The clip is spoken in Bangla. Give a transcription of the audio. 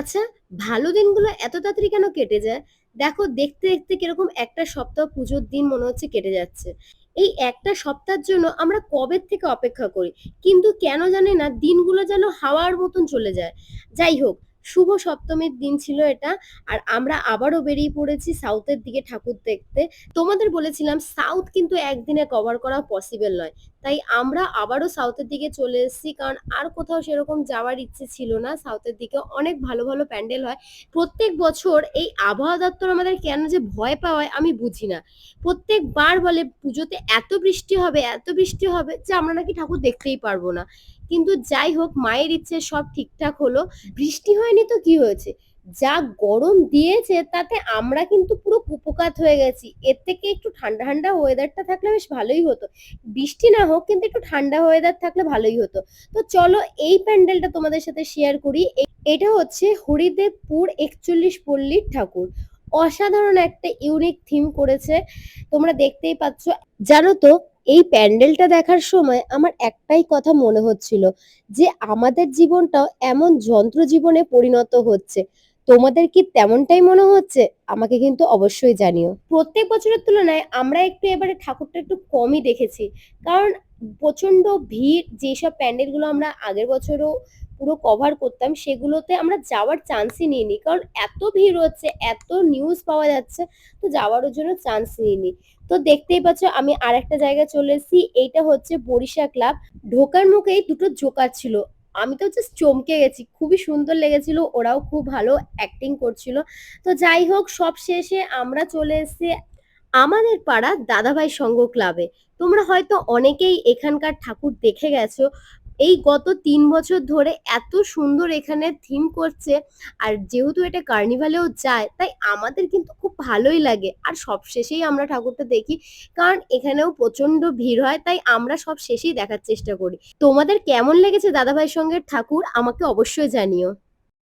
আচ্ছা, ভালো দিনগুলো এত তাড়াতাড়ি কেন কেটে যায়? দেখো দেখতে, দেখতে কিরকম একটা সপ্তাহ পুজোর দিন মনে হচ্ছে কেটে যাচ্ছে। এই একটা সপ্তাহের জন্য আমরা কবের থেকে অপেক্ষা করি। কিন্তু কেন জানি না দিনগুলো যেন হাওয়ার মতন চলে যায়। যাই হোক, শুভ সপ্তমীর দিন ছিল এটা। আর আমরা আবারও বেরিয়ে পড়েছি সাউথের দিকে ঠাকুর দেখতে। তোমাদের বলেছিলাম সাউথ কিন্তু একদিনে কভার করা পসিবল নয়। তাই আমরা আবারও সাউথের দিকে চলে এসেছি, কারণ আর কোথাও সেরকম যাওয়ার ইচ্ছে ছিল না। সাউথের দিকে অনেক ভালো ভালো প্যান্ডেল হয়। প্রত্যেক বছর এই আবহাওয়া দপ্তর আমাদের কেন যে ভয় পাওয়ায় আমি বুঝি না। প্রত্যেকবার বলে পুজোতে এত বৃষ্টি হবে, এত বৃষ্টি হবে যে আমরা নাকি ঠাকুর দেখতেই পারবো না। কিন্তু যাই হোক, মায়ের ইচ্ছে সব ঠিকঠাক হলো। বৃষ্টি হয়নি তো কি হয়েছে, যা গরম দিয়েছে তাতে আমরা কিন্তু পুরো কুপোকাত হয়ে গেছি। এর থেকে একটু ঠান্ডা ঠান্ডা ওয়েদারটা থাকলে বেশ ভালোই হতো। বৃষ্টি না হোক, কিন্তু একটু ঠান্ডা ওয়েদার থাকলে ভালোই হতো। তো চলো এই প্যান্ডেলটা তোমাদের সাথে শেয়ার করি। এটা হচ্ছে হরিদেবপুর ৪১ পল্লীর ঠাকুর। অসাধারণ একটা ইউনিক থিম করেছে, তোমরা দেখতেই পাচ্ছ। জানো তো, এই প্যান্ডেলটা দেখার সময় আমার একটাই কথা মনে হচ্ছিল, যে আমাদের জীবনটাও এমন যন্ত্র জীবনে পরিণত হচ্ছে। তোমাদের কি তেমনটাই মনে হচ্ছে? আমাকে কিন্তু অবশ্যই জানিও। প্রত্যেক বছরের তুলনায় আমরা একটু এবারে ঠাকুরটা একটু কমই দেখেছি, কারণ প্রচন্ড ভিড়। যেসব প্যান্ডেল গুলো আমরা আগের বছরও পুরো কভার করতাম, সেগুলোতে আমরা যাওয়ার চান্সই নিইনি, কারণ এত ভিড় হচ্ছে, এত নিউজ পাওয়া যাচ্ছে, তো যাওয়ার জন্য চান্স নিইনি। তো দেখতেই পাচ্ছ আমি আর একটা জায়গায় চলে এসেছি। এইটা হচ্ছে বরিশা ক্লাব। ঢোকার মুখেই দুটো জোকার ছিল। আমি তো জাস্ট চমকে গেছি, খুবই সুন্দর লেগেছিল, ওরাও খুব ভালো অ্যাক্টিং করছিল। তো যাই হোক, সব শেষে আমরা চলে এসেছি আমাদের পাড়া দাদাভাই সংঘ ক্লাবে। তোমরা হয়তো অনেকেই এখানকার ঠাকুর দেখে গেছো। এই গত ৩ বছর ধরে এত সুন্দর এখানে থিম করছে। আর যেহেতু এটা কার্নিভালেও যায়, তাই আমাদের কিন্তু খুব ভালোই লাগে। আর সব শেষেই আমরা ঠাকুরটা দেখি, কারণ এখানেও প্রচন্ড ভিড় হয়, তাই আমরা সব শেষেই দেখার চেষ্টা করি। তোমাদের কেমন লেগেছে দাদাভাই সঙ্গের ঠাকুর আমাকে অবশ্যই জানিও।